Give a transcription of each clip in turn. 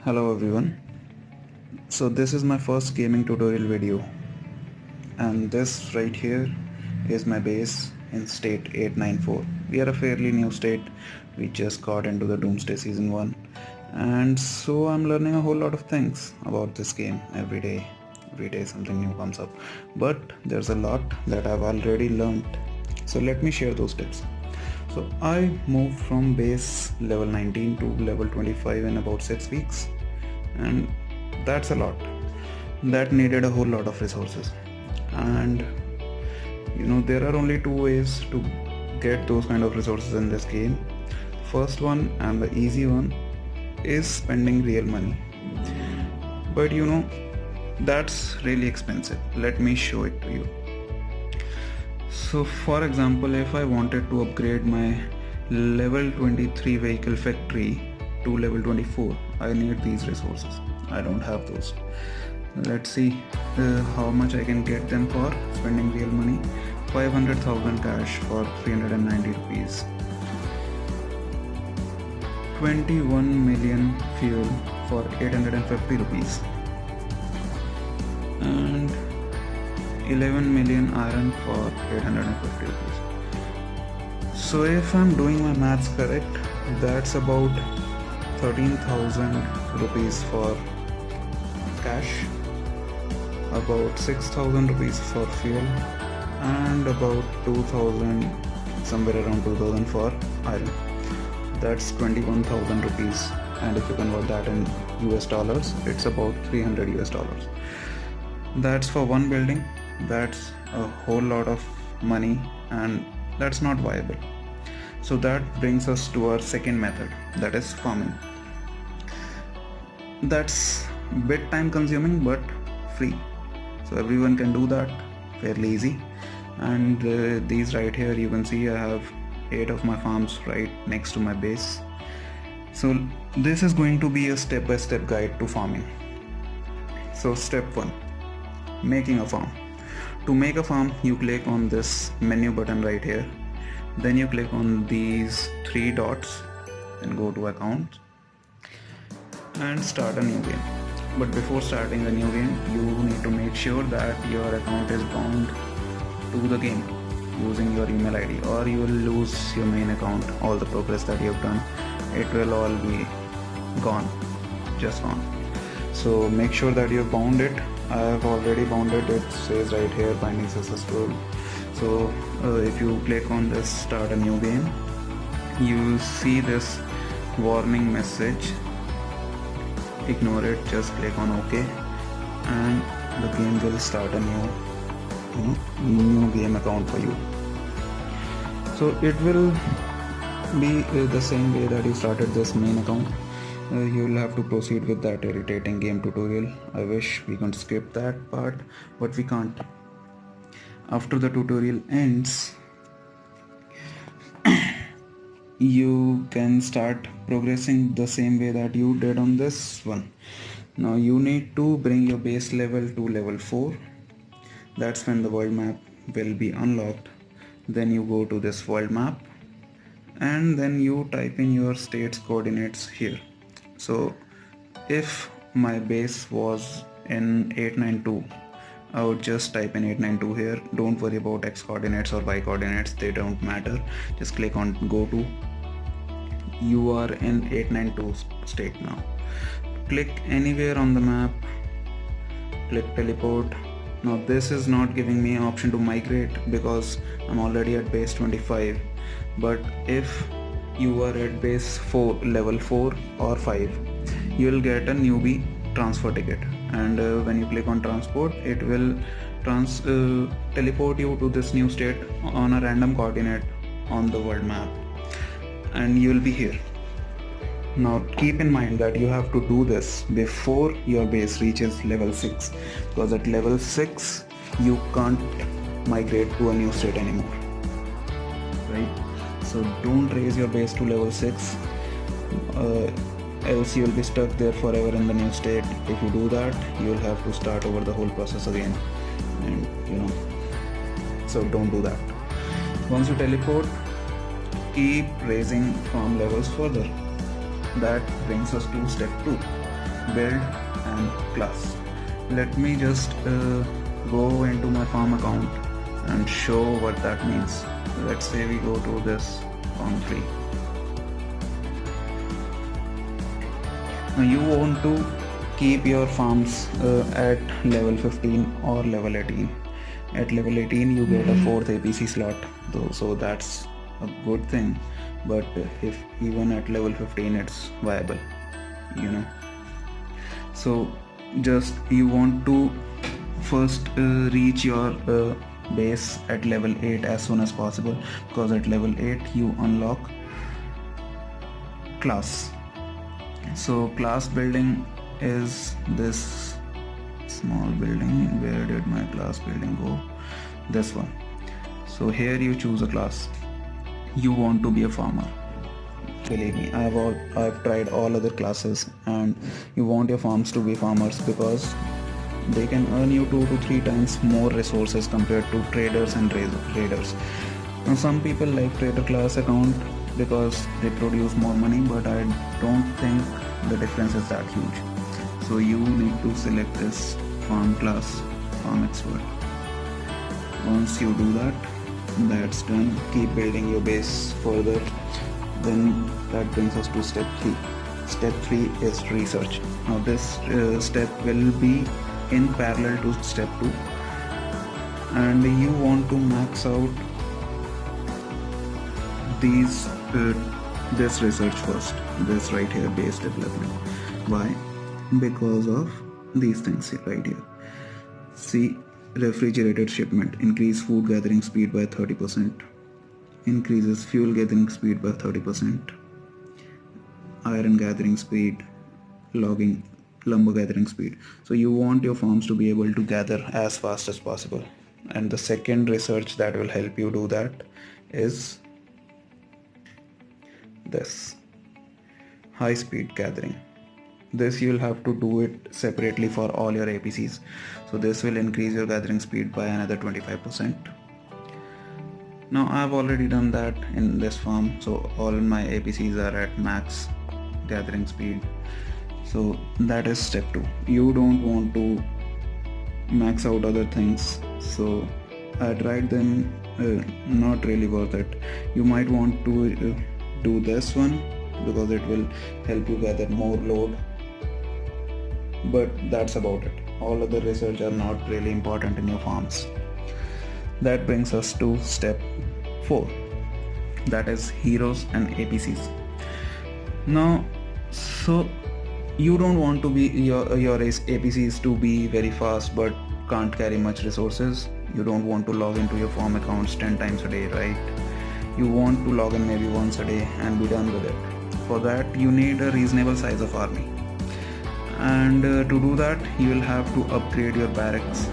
Hello everyone. So this is my first gaming tutorial video, and this right here is my base in state 894. We are a fairly new state. We just got into the Doomsday season 1, and so I'm learning a whole lot of things about this game every day. Every day something new comes up, but there's a lot that I've already learned. So let me share those tips. So I moved from base level 19 to level 25 in about 6 weeks, and that's a lot. That needed a whole lot of resources, and there are only two ways to get those kind of resources in this game. First one, and the easy one, is spending real money, but that's really expensive. Let me show it to you. So for example, if I wanted to upgrade my level 23 vehicle factory to level 24, I need these resources. I don't have those. Let's see how much I can get them for spending real money. 500,000 cash for 390 rupees. 21 million fuel for 850 rupees. And 11 million iron for 850 rupees. So if I'm doing my maths correct, that's about 13,000 rupees for cash, about 6,000 rupees for fuel, and about 2,000, somewhere around 2,000 for iron. That's 21,000 rupees, and if you convert that in US dollars, it's about 300 US dollars. That's for one building. That's a whole lot of money, and that's not viable. So that brings us to our second method, that is farming. That's a bit time consuming but free, so everyone can do that fairly easy. And these right here, you can see I have 8 of my farms right next to my base. So this is going to be a step-by-step guide to farming. So step 1, making a farm. To make a farm, you click on this menu button right here, then you click on these 3 dots and go to account and start a new game. But before starting a new game, you need to make sure that your account is bound to the game using your email ID, or you will lose your main account. All the progress that you have done, it will all be gone, just gone. So make sure that you have bound it. I have already bound it. It says right here binding successful. So if you click on this start a new game, you see this warning message. Ignore it, just click on OK, and the game will start a new game account for you. So it will be the same way that you started this main account. You will have to proceed with that irritating game tutorial. I wish we could skip that part, but we can't. After the tutorial ends, you can start progressing the same way that you did on this one. Now you need to bring your base level to level 4. That's when the world map will be unlocked. Then you go to this world map, and then you type in your state's coordinates here. So if my base was in 892, I would just type in 892 here. Don't worry about X coordinates or Y coordinates, they don't matter. Just click on go to. You are in 892 state now. Click anywhere on the map, click teleport. Now this is not giving me an option to migrate because I'm already at base 25, but if you are at base 4, level 4 or 5, you will get a newbie transfer ticket, and when you click on transport, it will teleport you to this new state on a random coordinate on the world map, and you will be here. Now keep in mind that you have to do this before your base reaches level 6, because at level 6 you can't migrate to a new state anymore, right? So don't raise your base to level 6, else you will be stuck there forever in the new state. If you do that, you will have to start over the whole process again, and so don't do that. Once you teleport, keep raising farm levels further. That brings us to step 2. build and class. Let me just go into my farm account and show what that means. Let's say we go to this farm 3. Now you want to keep your farms at level 15 or level 18. At level 18 you get a 4th APC slot though, so that's a good thing, but if even at level 15 it's viable, so just you want to first reach your base at level 8 as soon as possible, because at level 8 you unlock class. So class building is this small building. Where did my class building go? This one. So here you choose a class. You want to be a farmer. Believe me, I've tried all other classes, and you want your farms to be farmers because they can earn you 2 to 3 times more resources compared to traders and raiders. Now some people like trader class account because they produce more money, but I don't think the difference is that huge. So you need to select this farm class, farm expert. Once you do that, that's done. Keep building your base further. Then that brings us to step 3. Step 3 is research. Now this step will be in parallel to step 2, and you want to max out this research first, this right here, base development. Why? Because of these things right here. See, refrigerated shipment, increase food gathering speed by 30%, increases fuel gathering speed by 30%, iron gathering speed, logging, lumber gathering speed. So you want your farms to be able to gather as fast as possible, and the second research that will help you do that is this high speed gathering. This you'll have to do it separately for all your APCs. So this will increase your gathering speed by another 25%. Now I've already done that in this farm, so all my APCs are at max gathering speed. So that is step 2. You don't want to max out other things, so I tried them, not really worth it. You might want to do this one because it will help you gather more load, but that's about it. All other research are not really important in your farms. That brings us to step 4, that is heroes and APCs. Now, so you don't want to be your APCs to be very fast but can't carry much resources. You don't want to log into your farm accounts 10 times a day, right? You want to log in maybe once a day and be done with it. For that you need a reasonable size of army, and to do that you will have to upgrade your barracks.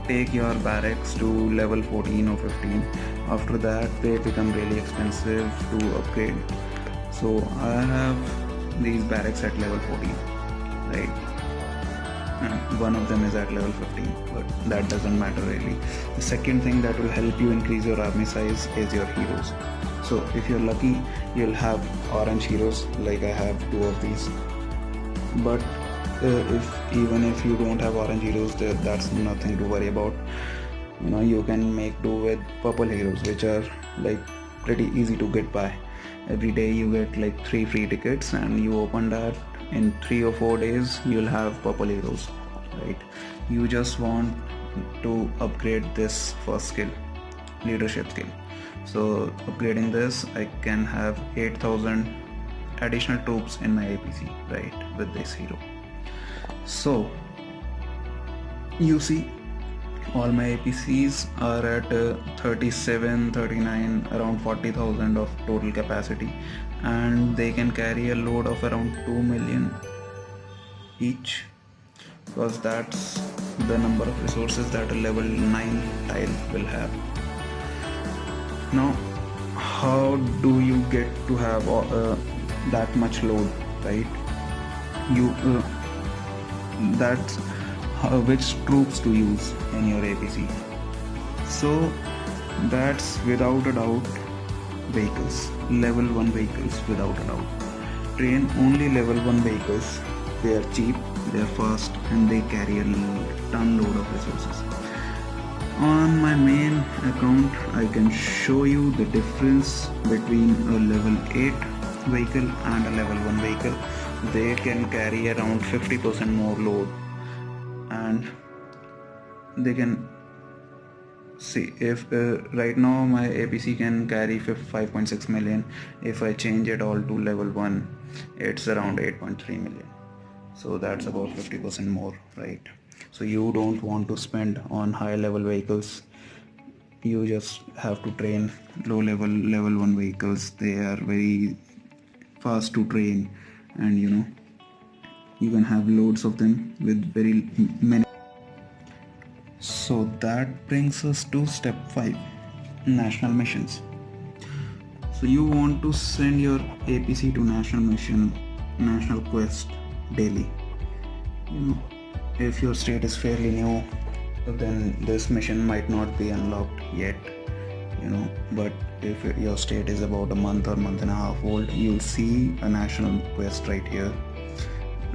Take your barracks to level 14 or 15. After that they become really expensive to upgrade. So I have these barracks at level 14, right? And one of them is at level 15, but that doesn't matter really. The second thing that will help you increase your army size is your heroes. So if you're lucky, you'll have orange heroes, like I have 2 of these. But even if you don't have orange heroes, that's nothing to worry about. You can make do with purple heroes, which are like pretty easy to get by. Every day you get like 3 free tickets, and you open that in 3 or 4 days you'll have purple heroes, right? You just want to upgrade this first skill, leadership skill. So upgrading this, I can have 8,000 additional troops in my APC, right, with this hero. So you see, all my APCs are at 37, 39, around 40,000 of total capacity, and they can carry a load of around 2 million each, because that's the number of resources that a level 9 tile will have. Now, how do you get to have that much load, right? That's which troops to use in your APC. So that's without a doubt vehicles, level 1 vehicles, without a doubt. train only level 1 vehicles. They are cheap, they are fast, and they carry a ton load of resources. On my main account, I can show you the difference between a level 8 vehicle and a level 1 vehicle. They can carry around 50% more load, and they can see if right now my APC can carry 5.6 million. If I change it all to level 1, it's around 8.3 million. So that's about 50% more, right? So you don't want to spend on high level vehicles. You just have to train low level 1 vehicles. They are very fast to train, and you can have loads of them with very many. So that brings us to step 5, national missions. So you want to send your APC to national mission, national quest daily. If your state is fairly new, then this mission might not be unlocked yet, but if your state is about a month or month and a half old, you'll see a national quest right here.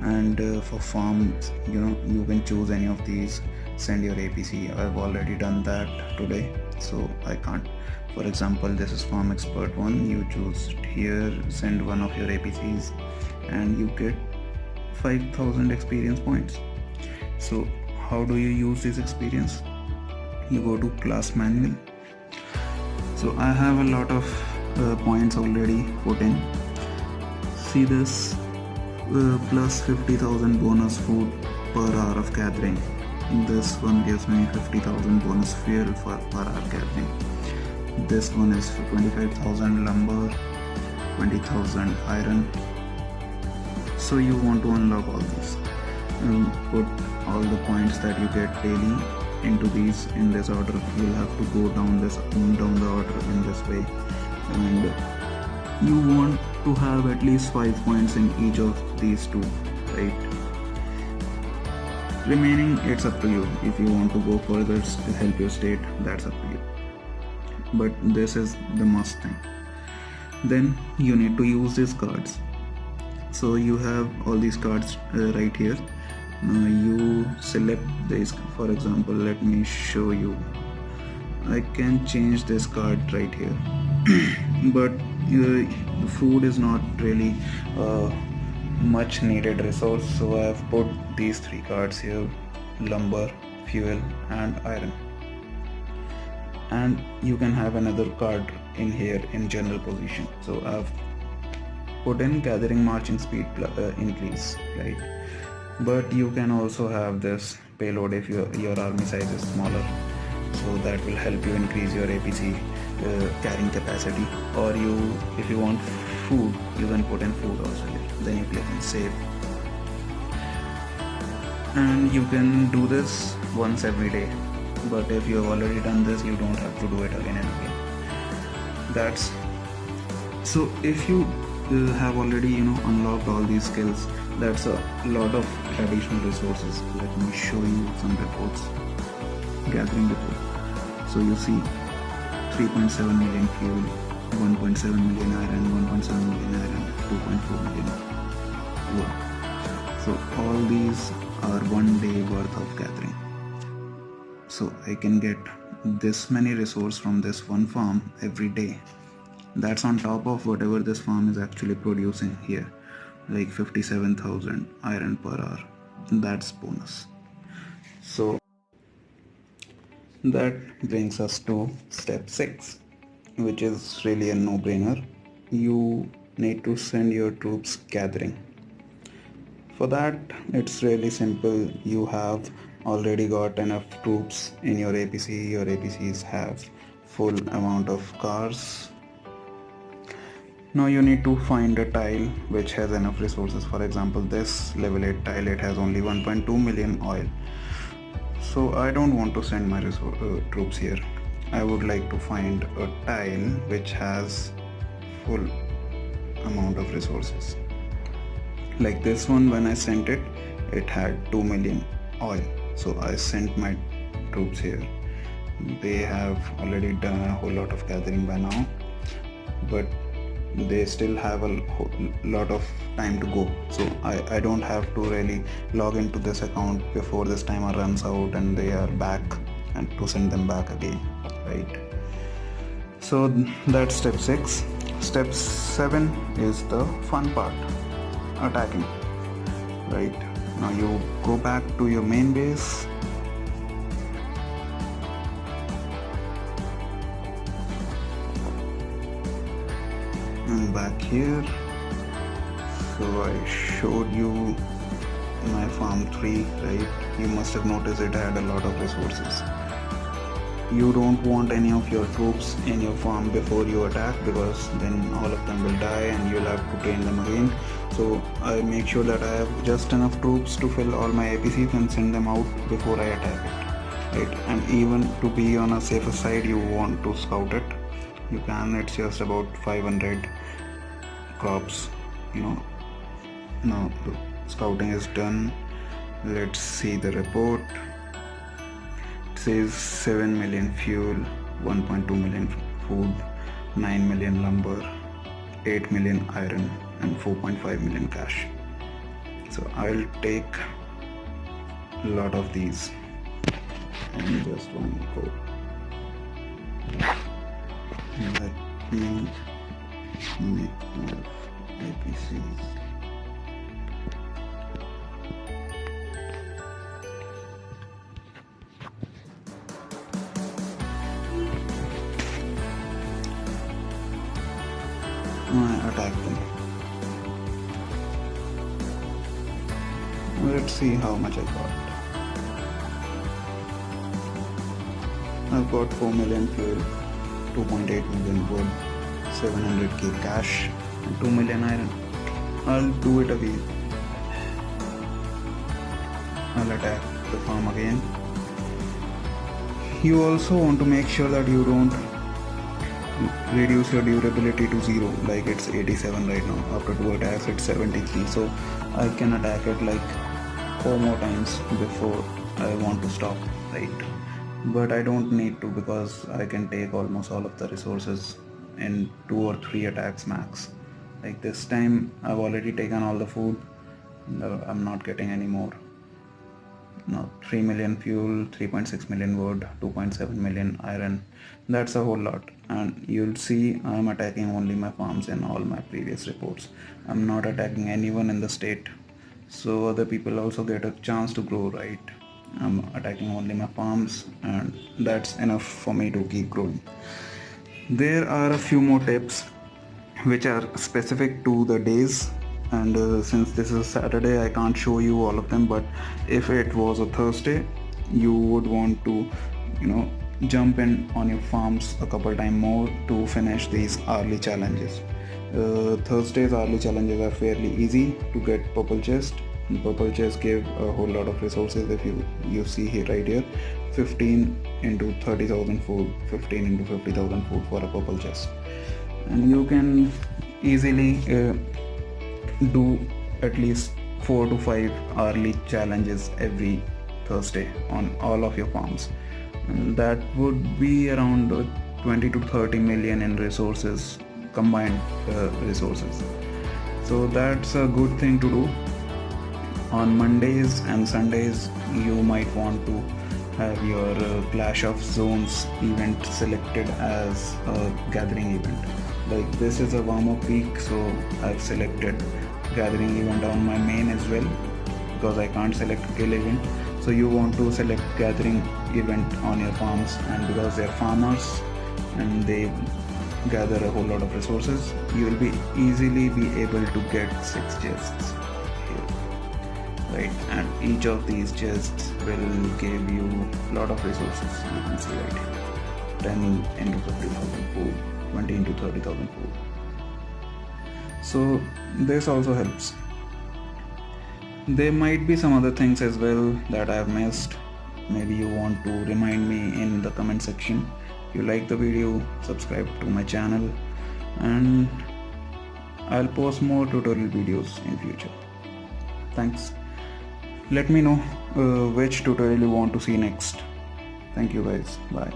And for farms, you can choose any of these, send your APC. I've already done that today, so I can't. For example, this is farm expert 1. You choose here, send one of your APCs, and you get 5,000 experience points. So how do you use this experience? You go to class manual. So I have a lot of points already put in. See this plus 50,000 bonus food per hour of gathering. This one gives me 50,000 bonus fuel per hour gathering. This one is for 25,000 lumber, 20,000 iron. So you want to unlock all these and put all the points that you get daily into these in this order. You'll have to go down the order in this way, and you want to have at least 5 points in each of these two, right? Remaining, it's up to you. If you want to go further to help your state, that's up to you, but this is the must thing. Then you need to use these cards. So you have all these cards right here. Now you select this. For example, let me show you. I can change this card right here but food is not really much needed resource, so I have put these 3 cards here: lumber, fuel, and iron. And you can have another card in here in general position. So I've put in gathering marching speed increase, right? But you can also have this payload if your army size is smaller, so that will help you increase your APC carrying capacity. Or if you want food, you can put in food also here. Then you click on save, and you can do this once every day. But if you have already done this, you don't have to do it again and again. That's so if you have already unlocked all these skills, that's a lot of additional resources. Let me show you some reports. Gathering report. So you see 3.7 million fuel, 1.7 million iron, 1.7 million iron, 2.4 million wood. So all these are 1 day worth of gathering. So I can get this many resources from this one farm every day. That's on top of whatever this farm is actually producing here, like 57,000 iron per hour. That's bonus. So that brings us to step 6, which is really a no-brainer. You need to send your troops gathering. For that, it's really simple. You have already got enough troops in your APC. Your APCs have full amount of cars. Now you need to find a tile which has enough resources. For example, this level 8 tile, it has only 1.2 million oil. So I don't want to send my troops here. I would like to find a tile which has full amount of resources. Like this one, when I sent it, it had 2 million oil. So I sent my troops here. They have already done a whole lot of gathering by now, but they still have a lot of time to go. So I don't have to really log into this account before this timer runs out and they are back, and to send them back again, right? So that's step 6. Step 7 is the fun part, attacking, right? Now you go back to your main base. And back here, so I showed you my farm 3, right? You must have noticed it had a lot of resources. You don't want any of your troops in your farm before you attack, because then all of them will die and you'll have to train them again. So I make sure that I have just enough troops to fill all my APCs and send them out before I attack it, right? And even to be on a safer side, you want to scout it. You can, it's just about 500 crops, Now the scouting is done. Let's see the report. It says 7 million fuel, 1.2 million food, 9 million lumber, 8 million iron, and 4.5 million cash. So I'll take a lot of these and just one go. Let me make more APCs. I attack them. Let's see how much I got. I've got 4 million fuel, 2.8 million wood, 700k cash, and 2 million iron. I'll do it again. I'll attack the farm again. You also want to make sure that you don't reduce your durability to 0, like it's 87 right now. After 2 attacks it's 73, so I can attack it like 4 more times before I want to stop, right? But I don't need to, because I can take almost all of the resources in 2 or 3 attacks max. Like this time I've already taken all the food and I'm not getting any more. Now 3 million fuel, 3.6 million wood, 2.7 million iron. That's a whole lot, and you'll see I'm attacking only my farms in all my previous reports. I'm not attacking anyone in the state, so other people also get a chance to grow, right? I'm attacking only my farms, and that's enough for me to keep growing. There are a few more tips which are specific to the days, and since this is a Saturday I can't show you all of them, but if it was a Thursday you would want to jump in on your farms a couple times more to finish these hourly challenges. Thursday's hourly challenges are fairly easy to get purple chest, and purple chest give a whole lot of resources. If you see here, right here, 15 into 30,000 food, 15 into 50,000 food for a purple chest, and you can easily do at least 4 to 5 hourly challenges every Thursday on all of your farms, and that would be around 20 to 30 million in resources, combined resources. So that's a good thing to do. On Mondays and Sundays you might want to have your Clash of Zones event selected as a gathering event. Like this is a warm-up week, so I've selected gathering event on my main as well, because I can't select kill event. So you want to select gathering event on your farms, and because they're farmers and they gather a whole lot of resources, you will be easily be able to get 6 chests here, right? And each of these chests will give you a lot of resources. You can see right here, 10 into 50,000 food, 20 into 30,000 food. So this also helps. There might be some other things as well that I have missed. Maybe you want to remind me in the comment section. If you like the video, subscribe to my channel, and I'll post more tutorial videos in future. Thanks. Let me know which tutorial you want to see next. Thank you guys. Bye.